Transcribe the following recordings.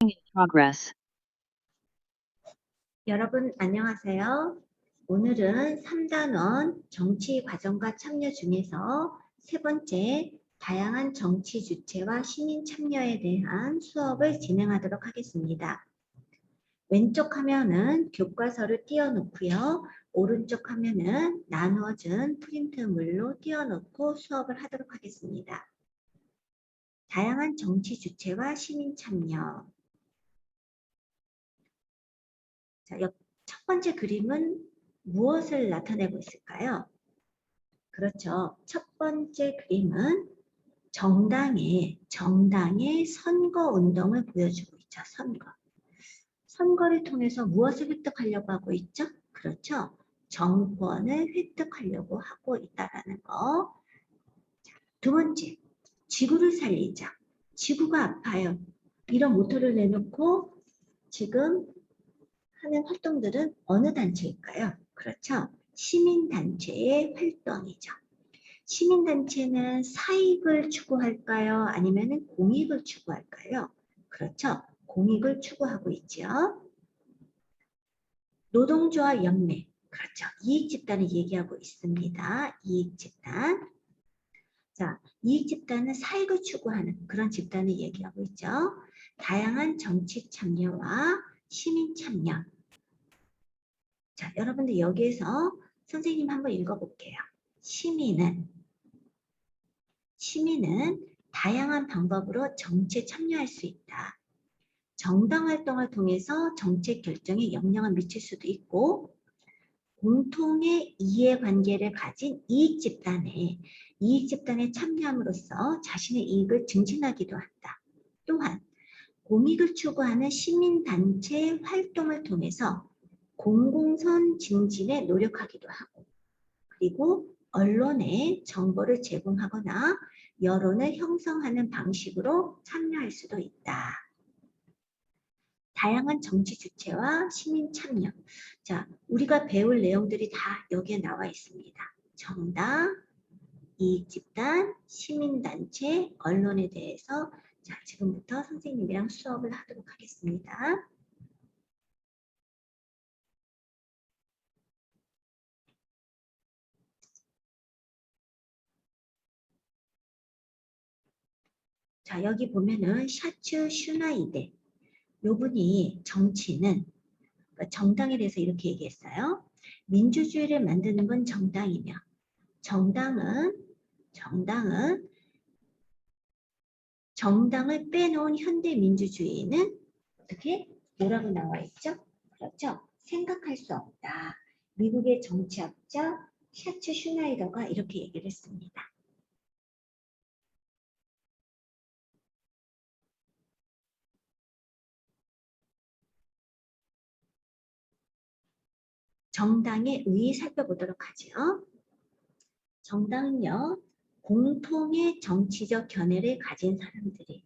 Recording in progress. 여러분 안녕하세요. 오늘은 3단원 정치 과정과 참여 중에서 세 번째 다양한 정치 주체와 시민 참여에 대한 수업을 진행하도록 하겠습니다. 왼쪽 화면은 교과서를 띄워놓고요. 오른쪽 화면은 나누어진 프린트물로 띄워놓고 수업을 하도록 하겠습니다. 다양한 정치 주체와 시민 참여. 자, 첫 번째 그림은 무엇을 나타내고 있을까요? 그렇죠. 첫 번째 그림은 정당의 선거 운동을 보여주고 있죠. 선거를 통해서 무엇을 획득하려고 하고 있죠? 그렇죠. 정권을 획득하려고 하고 있다라는 거. 두 번째, 지구를 살리자. 지구가 아파요. 이런 모토를 내놓고 지금 하는 활동들은 어느 단체일까요? 그렇죠. 시민단체의 활동이죠. 시민단체는 사익을 추구할까요? 아니면 공익을 추구할까요? 그렇죠. 공익을 추구하고 있죠. 노동조합 연맹. 그렇죠. 이익집단을 얘기하고 있습니다. 이익집단. 자, 이익집단은 사익을 추구하는 그런 집단을 얘기하고 있죠. 다양한 정치 참여와 시민 참여. 자, 여러분들 여기에서 선생님 한번 읽어볼게요. 시민은 다양한 방법으로 정치에 참여할 수 있다. 정당 활동을 통해서 정책 결정에 영향을 미칠 수도 있고 공통의 이해관계를 가진 이익집단에 참여함으로써 자신의 이익을 증진하기도 한다. 또한 공익을 추구하는 시민단체 활동을 통해서 공공선 증진에 노력하기도 하고 그리고 언론에 정보를 제공하거나 여론을 형성하는 방식으로 참여할 수도 있다. 다양한 정치 주체와 시민 참여. 자, 우리가 배울 내용들이 다 여기에 나와 있습니다. 정당, 이익집단, 시민단체, 언론에 대해서 자, 지금부터 선생님이랑 수업을 하도록 하겠습니다. 자, 여기 보면은 샤츠 슈나이데 요 분이 정치는 정당에 대해서 이렇게 얘기했어요. 민주주의를 만드는 건 정당이며 정당을 빼놓은 현대 민주주의는 어떻게 뭐라고 나와 있죠? 그렇죠. 생각할 수 없다. 미국의 정치학자 샤츠 슈나이더가 이렇게 얘기를 했습니다. 정당의 의의 살펴보도록 하죠. 정당은요, 공통의 정치적 견해를 가진 사람들이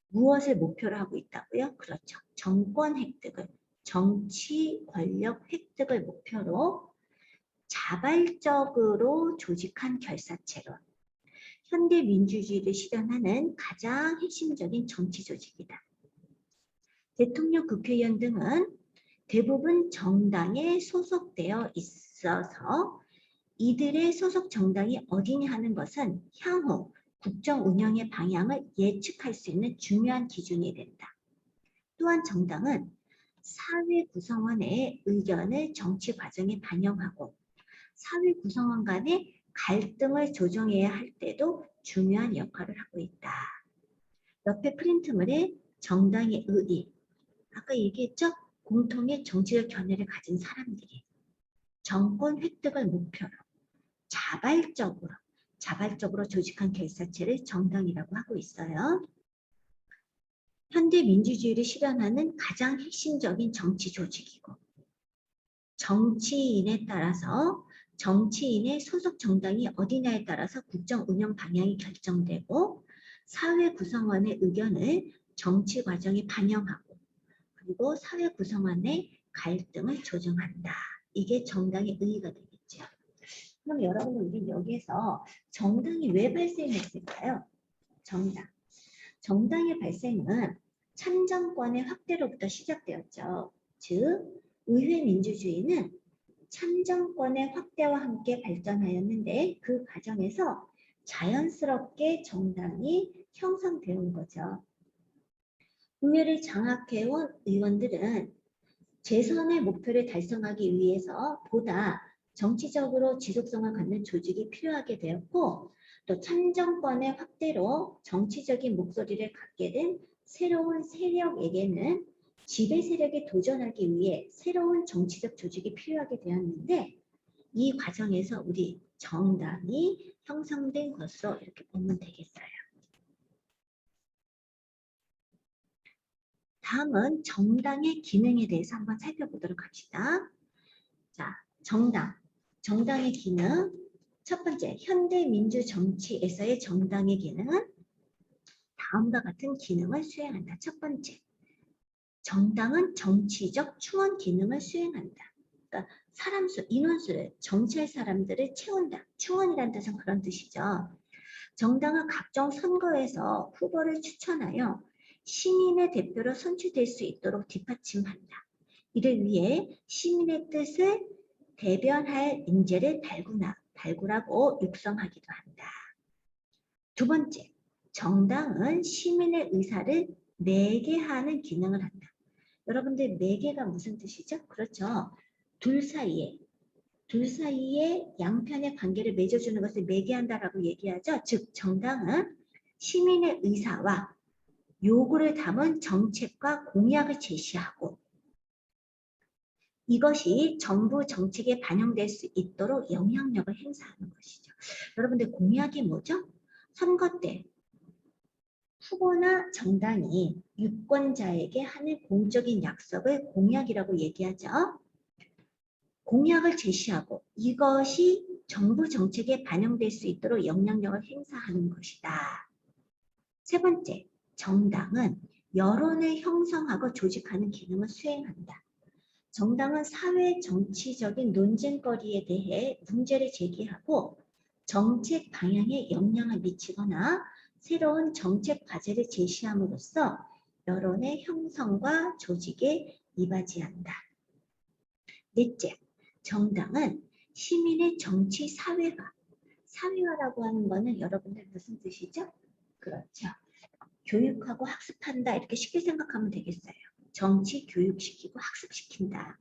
무엇을 목표로 하고 있다고요? 그렇죠. 정권 획득을, 정치 권력 획득을 목표로 자발적으로 조직한 결사체로 현대 민주주의를 실현하는 가장 핵심적인 정치 조직이다. 대통령, 국회의원 등은 대부분 정당에 소속되어 있어서 이들의 소속 정당이 어디냐 하는 것은 향후 국정 운영의 방향을 예측할 수 있는 중요한 기준이 된다. 또한 정당은 사회 구성원의 의견을 정치 과정에 반영하고 사회 구성원 간의 갈등을 조정해야 할 때도 중요한 역할을 하고 있다. 옆에 프린트물에 정당의 의의, 아까 얘기했죠? 공통의 정치적 견해를 가진 사람들이 정권 획득을 목표로 자발적으로 조직한 결사체를 정당이라고 하고 있어요. 현대 민주주의를 실현하는 가장 핵심적인 정치 조직이고 정치인의 소속 정당이 어디냐에 따라서 국정 운영 방향이 결정되고 사회 구성원의 의견을 정치 과정에 반영하고 그리고 사회 구성원의 갈등을 조정한다. 이게 정당의 의의가 되겠죠. 그럼 여러분 우리 여기에서 정당이 왜 발생했을까요? 정당의 발생은 참정권의 확대로부터 시작되었죠. 즉, 의회 민주주의는 참정권의 확대와 함께 발전하였는데 그 과정에서 자연스럽게 정당이 형성되어 거죠. 의회를 장악해온 의원들은 재선의 목표를 달성하기 위해서 보다 정치적으로 지속성을 갖는 조직이 필요하게 되었고 또 참정권의 확대로 정치적인 목소리를 갖게 된 새로운 세력에게는 지배 세력에 도전하기 위해 새로운 정치적 조직이 필요하게 되었는데 이 과정에서 우리 정당이 형성된 것으로 이렇게 보면 되겠어요. 다음은 정당의 기능에 대해서 한번 살펴보도록 합시다. 자, 정당의 기능. 첫 번째, 현대 민주 정치에서의 정당의 기능은 다음과 같은 기능을 수행한다. 첫 번째, 정당은 정치적 충원 기능을 수행한다. 그러니까 사람 수, 인원수를 정치할 사람들을 채운다. 충원이라는 뜻은 그런 뜻이죠. 정당은 각종 선거에서 후보를 추천하여 시민의 대표로 선출될 수 있도록 뒷받침한다. 이를 위해 시민의 뜻을 대변할 인재를 발굴하고 육성하기도 한다. 두 번째, 정당은 시민의 의사를 매개하는 기능을 한다. 여러분들 매개가 무슨 뜻이죠? 그렇죠. 둘 사이에 양편의 관계를 맺어주는 것을 매개한다라고 얘기하죠. 즉 정당은 시민의 의사와 요구를 담은 정책과 공약을 제시하고 이것이 정부 정책에 반영될 수 있도록 영향력을 행사하는 것이죠. 여러분들 공약이 뭐죠? 선거 때 후보나 정당이 유권자에게 하는 공적인 약속을 공약이라고 얘기하죠. 공약을 제시하고 이것이 정부 정책에 반영될 수 있도록 영향력을 행사하는 것이다. 세 번째, 정당은 여론을 형성하고 조직하는 기능을 수행한다. 정당은 사회 정치적인 논쟁거리에 대해 문제를 제기하고 정책 방향에 영향을 미치거나 새로운 정책 과제를 제시함으로써 여론의 형성과 조직에 이바지한다. 넷째, 정당은 시민의 정치 사회화라고 하는 거는 여러분들 무슨 뜻이죠? 그렇죠. 교육하고 학습한다 이렇게 쉽게 생각하면 되겠어요. 정치 교육시키고 학습시킨다.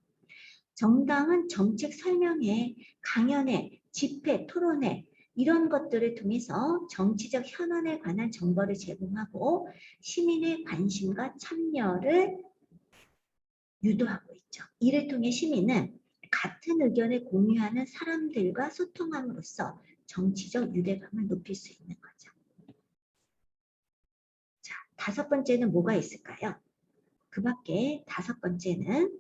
정당은 정책 설명회, 강연회, 집회, 토론회 이런 것들을 통해서 정치적 현안에 관한 정보를 제공하고 시민의 관심과 참여를 유도하고 있죠. 이를 통해 시민은 같은 의견을 공유하는 사람들과 소통함으로써 정치적 유대감을 높일 수 있는 거죠. 자, 다섯 번째는 뭐가 있을까요? 그 밖에 다섯 번째는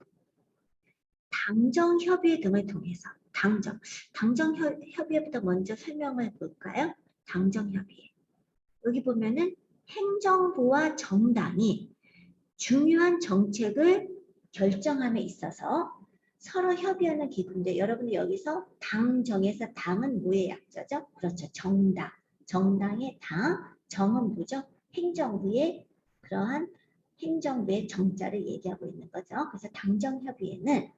당정협의 등을 통해서 당정협의회부터 먼저 설명을 볼까요? 당정협의회. 여기 보면은 행정부와 정당이 중요한 정책을 결정함에 있어서 서로 협의하는 기구인데 여러분들 여기서 당정에서 당은 뭐의 약자죠? 그렇죠. 정당. 정당의 당, 정은 뭐죠? 행정부의 그러한 행정부의 정자를 얘기하고 있는 거죠. 그래서 당정협의회는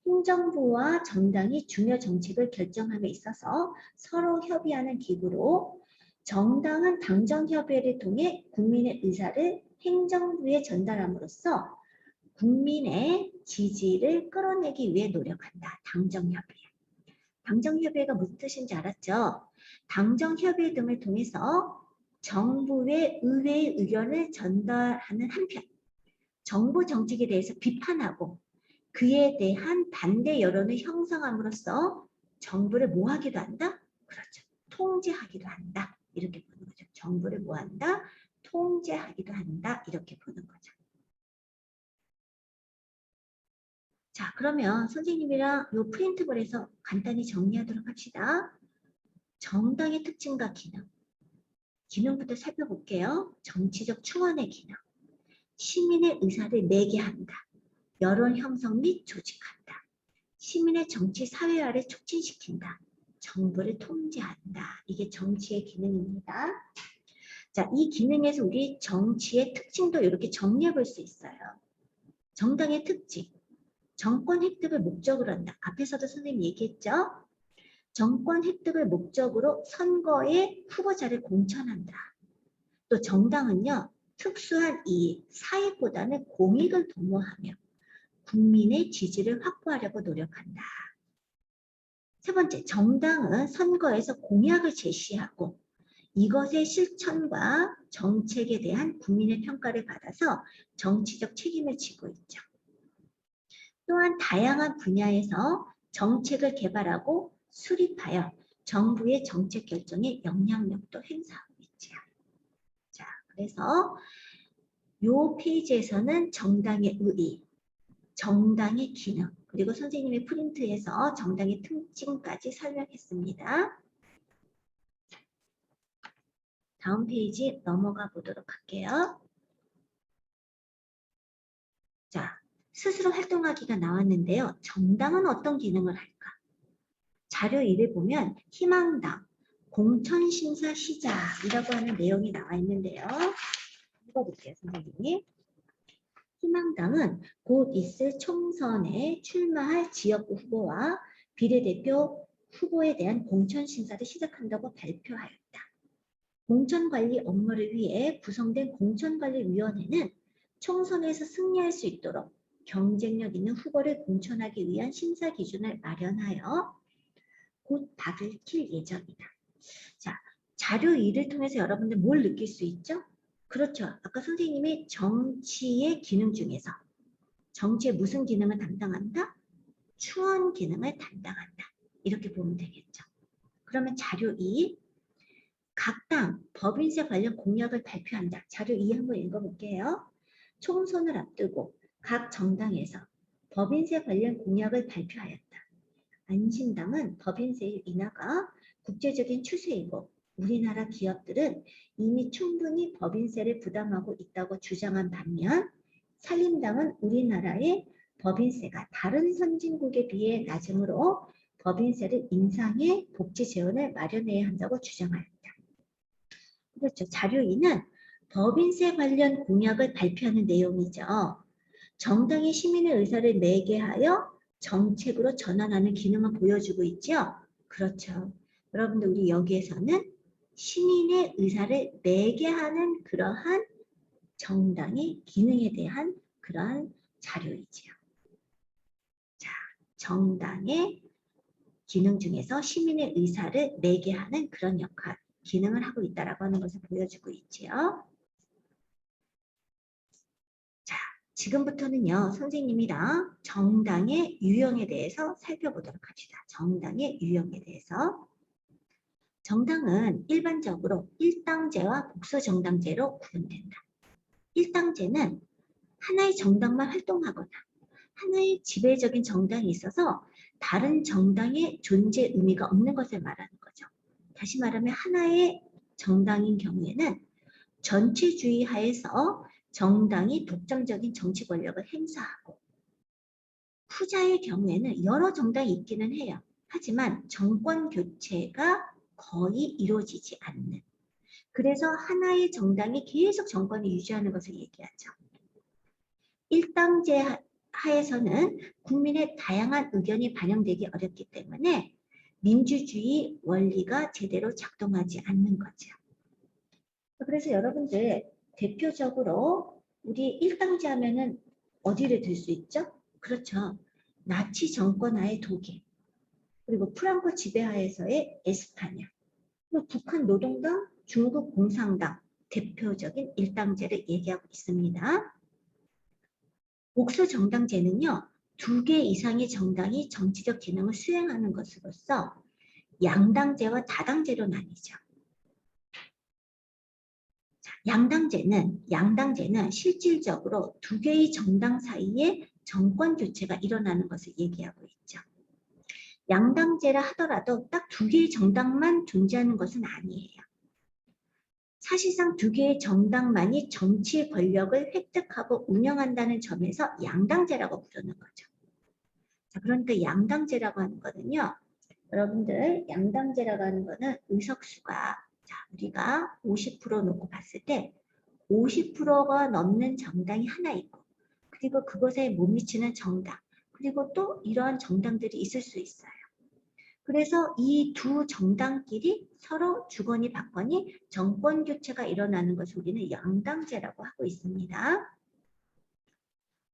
행정부와 정당이 중요 정책을 결정함에 있어서 서로 협의하는 기구로 정당은 당정협의회를 통해 국민의 의사를 행정부에 전달함으로써 국민의 지지를 끌어내기 위해 노력한다. 당정협의회. 당정협의회가 무슨 뜻인지 알았죠? 당정협의회 등을 통해서 정부의 의회의 의견을 전달하는 한편 정부 정책에 대해서 비판하고 그에 대한 반대 여론을 형성함으로써 정부를 뭐 하기도 한다? 그렇죠. 통제하기도 한다. 이렇게 보는 거죠. 정부를 뭐 한다? 통제하기도 한다. 이렇게 보는 거죠. 자, 그러면 선생님이랑 이 프린트볼에서 간단히 정리하도록 합시다. 정당의 특징과 기능. 기능부터 살펴볼게요. 정치적 충원의 기능. 시민의 의사를 매개한다. 여론 형성 및 조직한다. 시민의 정치 사회화를 촉진시킨다. 정부를 통제한다. 이게 정치의 기능입니다. 자, 이 기능에서 우리 정치의 특징도 이렇게 정리해 볼 수 있어요. 정당의 특징. 정권 획득을 목적으로 한다. 앞에서도 선생님 얘기했죠? 정권 획득을 목적으로 선거에 후보자를 공천한다. 또 정당은요, 특수한 이익, 사익보다는 공익을 도모하며 국민의 지지를 확보하려고 노력한다. 세 번째, 정당은 선거에서 공약을 제시하고 이것의 실천과 정책에 대한 국민의 평가를 받아서 정치적 책임을 지고 있죠. 또한 다양한 분야에서 정책을 개발하고 수립하여 정부의 정책 결정에 영향력도 행사하고 있죠. 자, 그래서 이 페이지에서는 정당의 의의, 정당의 기능, 그리고 선생님의 프린트에서 정당의 특징까지 설명했습니다. 다음 페이지 넘어가 보도록 할게요. 자, 스스로 활동하기가 나왔는데요. 정당은 어떤 기능을 할까? 자료 1을 보면 희망당, 공천심사 시작이라고 하는 내용이 나와 있는데요. 읽어볼게요, 선생님이. 희망당은 곧 있을 총선에 출마할 지역구 후보와 비례대표 후보에 대한 공천심사를 시작한다고 발표하였다. 공천관리 업무를 위해 구성된 공천관리위원회는 총선에서 승리할 수 있도록 경쟁력 있는 후보를 공천하기 위한 심사 기준을 마련하여 곧 밝힐 예정이다. 자, 자료 2를 통해서 여러분들 뭘 느낄 수 있죠? 그렇죠. 아까 선생님이 정치의 기능 중에서 정치의 무슨 기능을 담당한다? 추원 기능을 담당한다. 이렇게 보면 되겠죠. 그러면 자료 2, 각 당 법인세 관련 공약을 발표한다. 자료 2 한번 읽어볼게요. 총선을 앞두고 각 정당에서 법인세 관련 공약을 발표하였다. 안심당은 법인세 인하가 국제적인 추세이고 우리나라 기업들은 이미 충분히 법인세를 부담하고 있다고 주장한 반면 산림당은 우리나라의 법인세가 다른 선진국에 비해 낮으므로 법인세를 인상해 복지 재원을 마련해야 한다고 주장하였다. 그렇죠. 자료 2는 법인세 관련 공약을 발표하는 내용이죠. 정당이 시민의 의사를 매개하여 정책으로 전환하는 기능을 보여주고 있죠. 그렇죠. 여러분들 우리 여기에서는 시민의 의사를 매개하는 그러한 정당의 기능에 대한 그러한 자료이지요. 자, 정당의 기능 중에서 시민의 의사를 매개하는 그런 역할, 기능을 하고 있다라고 하는 것을 보여주고 있지요. 자, 지금부터는요, 선생님이랑 정당의 유형에 대해서 살펴보도록 합시다. 정당의 유형에 대해서. 정당은 일반적으로 일당제와 복수정당제로 구분된다. 일당제는 하나의 정당만 활동하거나 하나의 지배적인 정당이 있어서 다른 정당의 존재 의미가 없는 것을 말하는 거죠. 다시 말하면 하나의 정당인 경우에는 전체주의 하에서 정당이 독점적인 정치 권력을 행사하고 후자의 경우에는 여러 정당이 있기는 해요. 하지만 정권 교체가 거의 이루어지지 않는. 그래서 하나의 정당이 계속 정권을 유지하는 것을 얘기하죠. 일당제 하에서는 국민의 다양한 의견이 반영되기 어렵기 때문에 민주주의 원리가 제대로 작동하지 않는 거죠. 그래서 여러분들 대표적으로 우리 일당제 하면은 어디를 들 수 있죠? 그렇죠. 나치 정권 하의 독일, 그리고 프랑코 지배하에서의 에스파냐, 그리고 북한 노동당, 중국 공산당 대표적인 일당제를 얘기하고 있습니다. 복수 정당제는요, 2개 이상의 정당이 정치적 기능을 수행하는 것으로서 양당제와 다당제로 나뉘죠. 양당제는 실질적으로 2개의 정당 사이에 정권 교체가 일어나는 것을 얘기하고 있죠. 양당제라 하더라도 딱 2개의 정당만 존재하는 것은 아니에요. 사실상 2개의 정당만이 정치 권력을 획득하고 운영한다는 점에서 양당제라고 부르는 거죠. 자, 그러니까 양당제라고 하는 거는요. 여러분들 양당제라고 하는 거는 의석수가 자, 우리가 50% 놓고 봤을 때 50%가 넘는 정당이 하나 있고, 그리고 그것에 못 미치는 정당, 그리고 또 이러한 정당들이 있을 수 있어요. 그래서 이 두 정당끼리 서로 주거니 받거니 정권 교체가 일어나는 것을 우리는 양당제라고 하고 있습니다.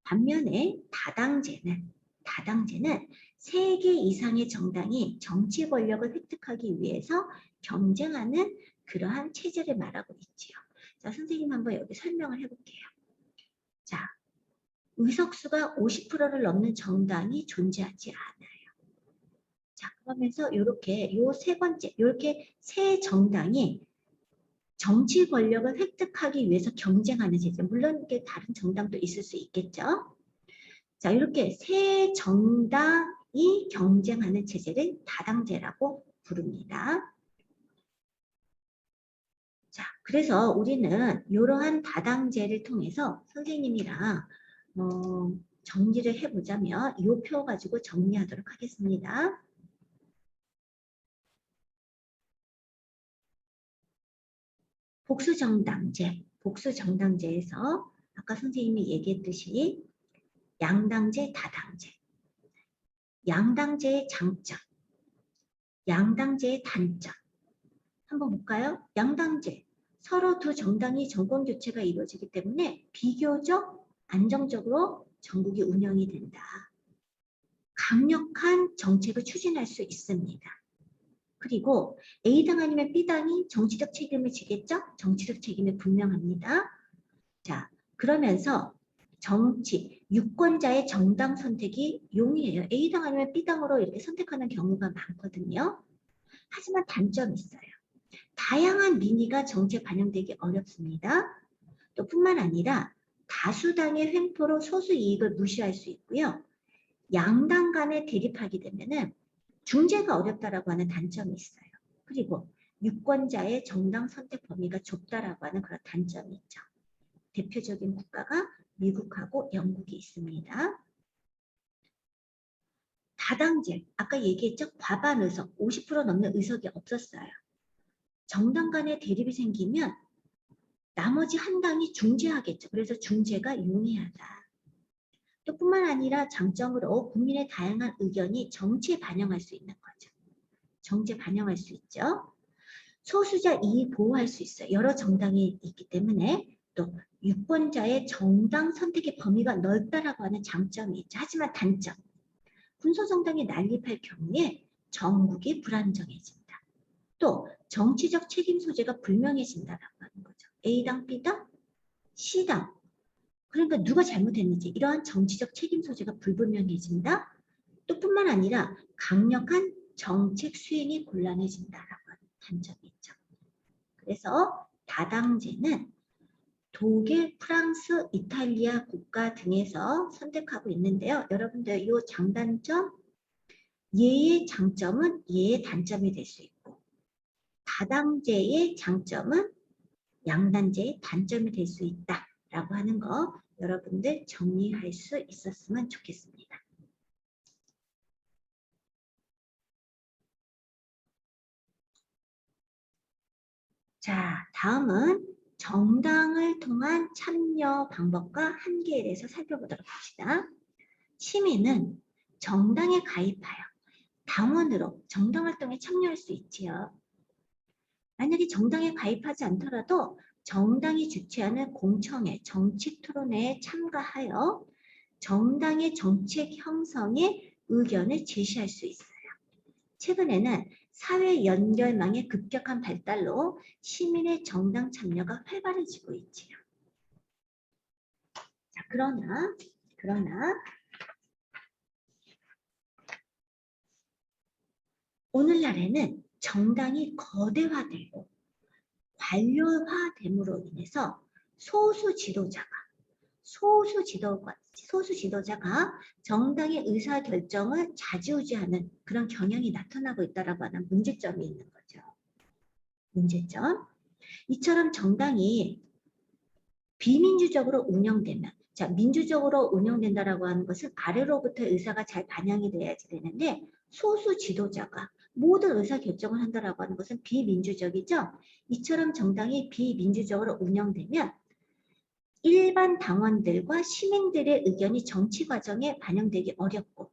반면에 다당제는 3개 이상의 정당이 정치 권력을 획득하기 위해서 경쟁하는 그러한 체제를 말하고 있지요. 자, 선생님 한번 여기 설명을 해볼게요. 자, 의석수가 50%를 넘는 정당이 존재하지 않아요. 자, 그러면서 이렇게 요 세 번째, 이렇게 세 정당이 정치 권력을 획득하기 위해서 경쟁하는 체제. 물론 이게 다른 정당도 있을 수 있겠죠. 자, 이렇게 세 정당이 경쟁하는 체제를 다당제라고 부릅니다. 자, 그래서 우리는 이러한 다당제를 통해서 선생님이랑 정리를 해보자면 이 표 가지고 정리하도록 하겠습니다. 복수정당제에서 아까 선생님이 얘기했듯이 양당제, 다당제, 양당제의 장점, 양당제의 단점 한번 볼까요? 양당제, 서로 두 정당이 정권 교체가 이루어지기 때문에 비교적 안정적으로 전국이 운영이 된다. 강력한 정책을 추진할 수 있습니다. 그리고 A당 아니면 B당이 정치적 책임을 지겠죠? 정치적 책임이 분명합니다. 자, 그러면서 유권자의 정당 선택이 용이해요. A당 아니면 B당으로 이렇게 선택하는 경우가 많거든요. 하지만 단점이 있어요. 다양한 민의가 정치에 반영되기 어렵습니다. 또 뿐만 아니라 다수당의 횡포로 소수 이익을 무시할 수 있고요. 양당 간에 대립하게 되면은 중재가 어렵다라고 하는 단점이 있어요. 그리고 유권자의 정당 선택 범위가 좁다라고 하는 그런 단점이 있죠. 대표적인 국가가 미국하고 영국이 있습니다. 다당제, 아까 얘기했죠? 과반 의석, 50% 넘는 의석이 없었어요. 정당 간의 대립이 생기면 나머지 한 당이 중재하겠죠. 그래서 중재가 용이하다. 또 뿐만 아니라 장점으로 국민의 다양한 의견이 정치에 반영할 수 있는 거죠. 정치에 반영할 수 있죠. 소수자 이익 보호할 수 있어요. 여러 정당이 있기 때문에 또 유권자의 정당 선택의 범위가 넓다라고 하는 장점이 있죠. 하지만 단점, 군소정당이 난립할 경우에 정국이 불안정해진다. 또 정치적 책임 소재가 불명해진다라고 하는 거죠. A당, B당, C당. 그러니까 누가 잘못했는지 이러한 정치적 책임 소재가 불분명해진다. 또 뿐만 아니라 강력한 정책 수행이 곤란해진다라고 하는 단점이 있죠. 그래서 다당제는 독일, 프랑스, 이탈리아 국가 등에서 선택하고 있는데요. 여러분들 이 장단점, 얘의 장점은 얘의 단점이 될 수 있고 다당제의 장점은 양당제의 단점이 될 수 있다라고 하는 거 여러분들 정리할 수 있었으면 좋겠습니다. 자, 다음은 정당을 통한 참여 방법과 한계에 대해서 살펴보도록 합시다. 시민은 정당에 가입하여 당원으로 정당활동에 참여할 수 있지요. 만약에 정당에 가입하지 않더라도 정당이 주최하는 공청회, 정치 토론회에 참가하여 정당의 정책 형성에 의견을 제시할 수 있어요. 최근에는 사회 연결망의 급격한 발달로 시민의 정당 참여가 활발해지고 있지요. 자, 그러나 오늘날에는 정당이 거대화되고 관료화됨으로 인해서 소수 지도자가 정당의 의사결정을 좌지우지하는 그런 경향이 나타나고 있다고 하는 문제점이 있는 거죠. 문제점. 이처럼 정당이 비민주적으로 운영되면, 자, 민주적으로 운영된다라고 하는 것은 아래로부터 의사가 잘 반영이 돼야지 되는데 소수 지도자가 모든 의사결정을 한다라고 하는 것은 비민주적이죠. 이처럼 정당이 비민주적으로 운영되면 일반 당원들과 시민들의 의견이 정치 과정에 반영되기 어렵고,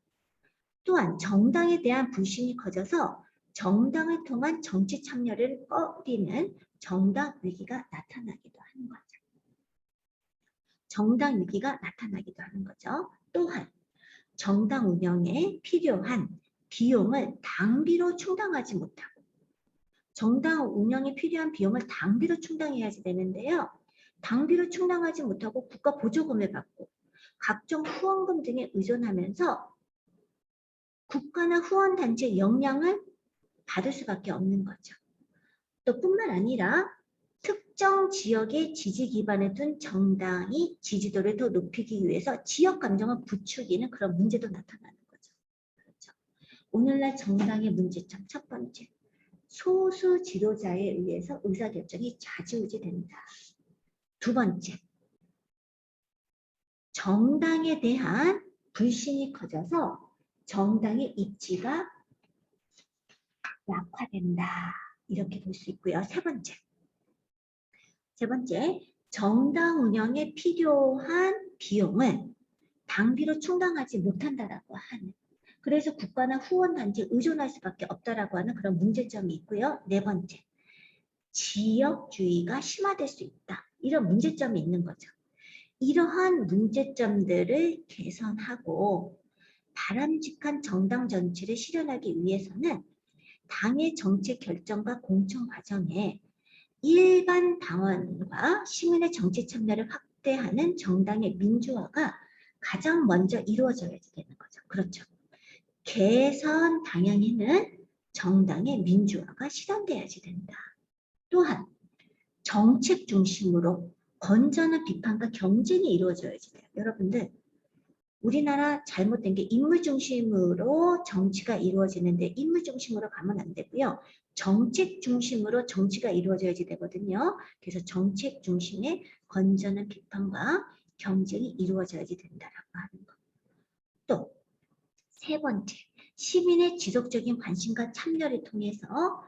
또한 정당에 대한 불신이 커져서 정당을 통한 정치 참여를 꺼리는 정당 위기가 나타나기도 하는 거죠. 정당 위기가 나타나기도 하는 거죠. 또한 정당 운영에 필요한 비용을 당비로 충당하지 못하고, 정당 운영에 필요한 비용을 당비로 충당해야지 되는데요. 당비로 충당하지 못하고 국가 보조금을 받고 각종 후원금 등에 의존하면서 국가나 후원단체 영향을 받을 수밖에 없는 거죠. 또 뿐만 아니라 특정 지역의 지지 기반에 둔 정당이 지지도를 더 높이기 위해서 지역 감정을 부추기는 그런 문제도 나타나는 거죠. 그렇죠. 오늘날 정당의 문제점 첫 번째, 소수 지도자에 의해서 의사결정이 좌지우지된다. 두 번째, 정당에 대한 불신이 커져서 정당의 입지가 약화된다. 이렇게 볼 수 있고요. 세 번째, 정당 운영에 필요한 비용을 당비로 충당하지 못한다라고 하는, 그래서 국가나 후원단체에 의존할 수밖에 없다라고 하는 그런 문제점이 있고요. 네 번째, 지역주의가 심화될 수 있다. 이런 문제점이 있는 거죠. 이러한 문제점들을 개선하고 바람직한 정당 정치를 실현하기 위해서는 당의 정책 결정과 공천 과정에 일반 당원과 시민의 정치 참여를 확대하는 정당의 민주화가 가장 먼저 이루어져야 되는 거죠. 그렇죠. 개선 방향에는 정당의 민주화가 실현돼야지 된다. 또한 정책 중심으로 건전한 비판과 경쟁이 이루어져야지 돼요. 여러분들, 우리나라 잘못된 게 인물 중심으로 정치가 이루어지는데 인물 중심으로 가면 안 되고요. 정책 중심으로 정치가 이루어져야지 되거든요. 그래서 정책 중심의 건전한 비판과 경쟁이 이루어져야지 된다라고 하는 거. 또 세 번째, 시민의 지속적인 관심과 참여를 통해서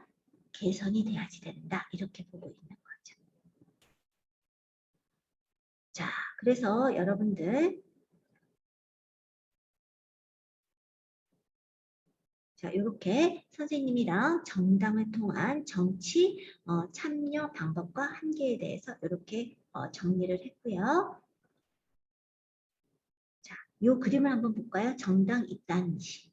개선이 돼야지 된다. 이렇게 보고 있는 거죠. 자, 그래서 여러분들, 자, 이렇게 선생님이랑 정당을 통한 정치 참여 방법과 한계에 대해서 이렇게 정리를 했고요. 자, 이 그림을 한번 볼까요? 정당 입당식.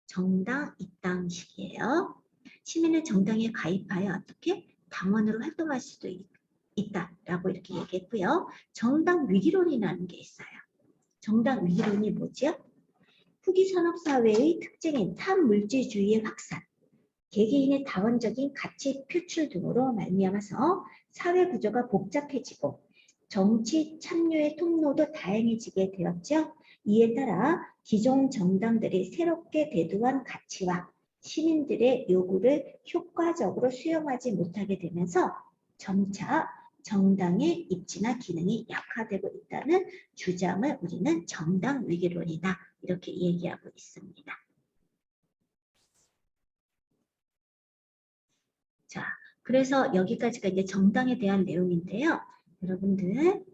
정당 입당식이에요. 시민은 정당에 가입하여 어떻게 당원으로 활동할 수도 있다라고 이렇게 얘기했고요. 정당 위기론이라는 게 있어요. 정당 위기론이 뭐죠? 후기 산업사회의 특징인 탐물질주의의 확산, 개개인의 다원적인 가치 표출 등으로 말미암아서 사회 구조가 복잡해지고 정치 참여의 통로도 다양해지게 되었죠. 이에 따라 기존 정당들이 새롭게 대두한 가치와 시민들의 요구를 효과적으로 수용하지 못하게 되면서 점차 정당의 입지나 기능이 약화되고 있다는 주장을 우리는 정당 위기론이다. 이렇게 얘기하고 있습니다. 자, 그래서 여기까지가 이제 정당에 대한 내용인데요. 여러분들,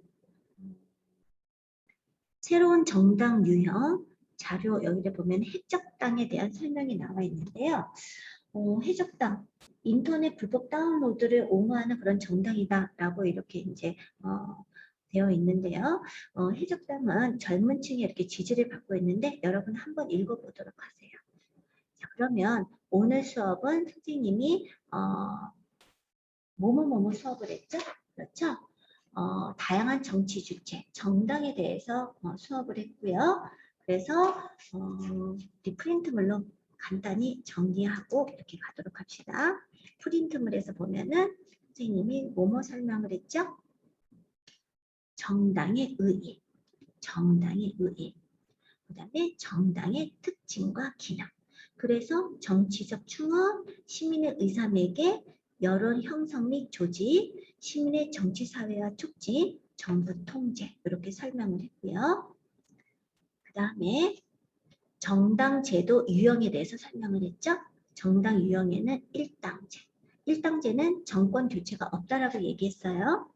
새로운 정당 유형 자료 여기를 보면 해적당에 대한 설명이 나와 있는데요. 해적당, 인터넷 불법 다운로드를 옹호하는 그런 정당이다라고 이렇게 이제 되어 있는데요. 해적당은 젊은 층이 이렇게 지지를 받고 있는데 여러분 한번 읽어보도록 하세요. 자, 그러면 오늘 수업은 선생님이 뭐뭐 수업을 했죠? 그렇죠? 다양한 정치 주체, 정당에 대해서 수업을 했고요. 그래서 리프린트물로 간단히 정리하고 이렇게 가도록 합시다. 프린트물에서 보면은 선생님이 뭐뭐 설명을 했죠? 정당의 의의, 정당의 의의, 그 다음에 정당의 특징과 기능. 그래서 정치적 충원, 시민의 의사매개, 여론 형성 및 조직, 시민의 정치사회화 촉진, 정부 통제 이렇게 설명을 했고요. 그 다음에 정당 제도 유형에 대해서 설명을 했죠. 정당 유형에는 일당제. 일당제는 정권 교체가 없다라고 얘기했어요.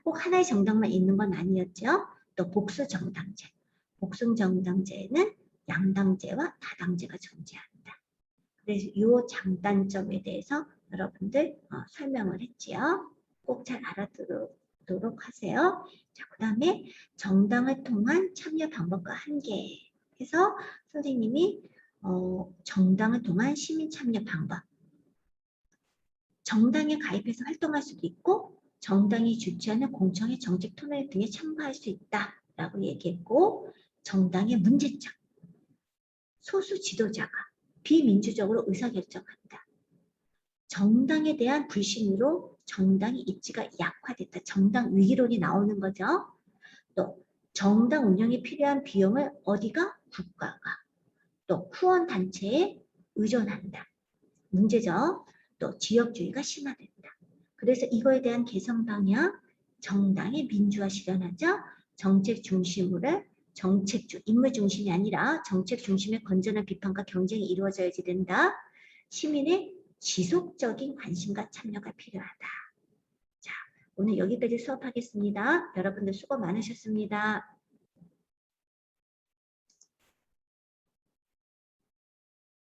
꼭 하나의 정당만 있는 건 아니었죠. 또 복수정당제. 복수정당제는 양당제와 다당제가 존재한다. 그래서 이 장단점에 대해서 여러분들 설명을 했지요. 꼭 잘 알아두도록 하세요. 자, 그 다음에 정당을 통한 참여 방법과 한계. 해서 선생님이 정당을 통한 시민 참여 방법. 정당에 가입해서 활동할 수도 있고 정당이 주최하는 공청회 정책 토론 등에 참가할 수 있다라고 얘기했고 정당의 문제점. 소수 지도자가 비민주적으로 의사결정한다. 정당에 대한 불신으로 정당의 입지가 약화됐다. 정당 위기론이 나오는 거죠. 또 정당 운영에 필요한 비용을 어디가? 국가가. 또 후원단체에 의존한다. 문제죠. 또 지역주의가 심화된다. 그래서 이거에 대한 개선 방향, 정당의 민주화 실현하죠. 정책 중심으로 인물 중심이 아니라 정책 중심의 건전한 비판과 경쟁이 이루어져야지 된다. 시민의 지속적인 관심과 참여가 필요하다. 자, 오늘 여기까지 수업하겠습니다. 여러분들 수고 많으셨습니다.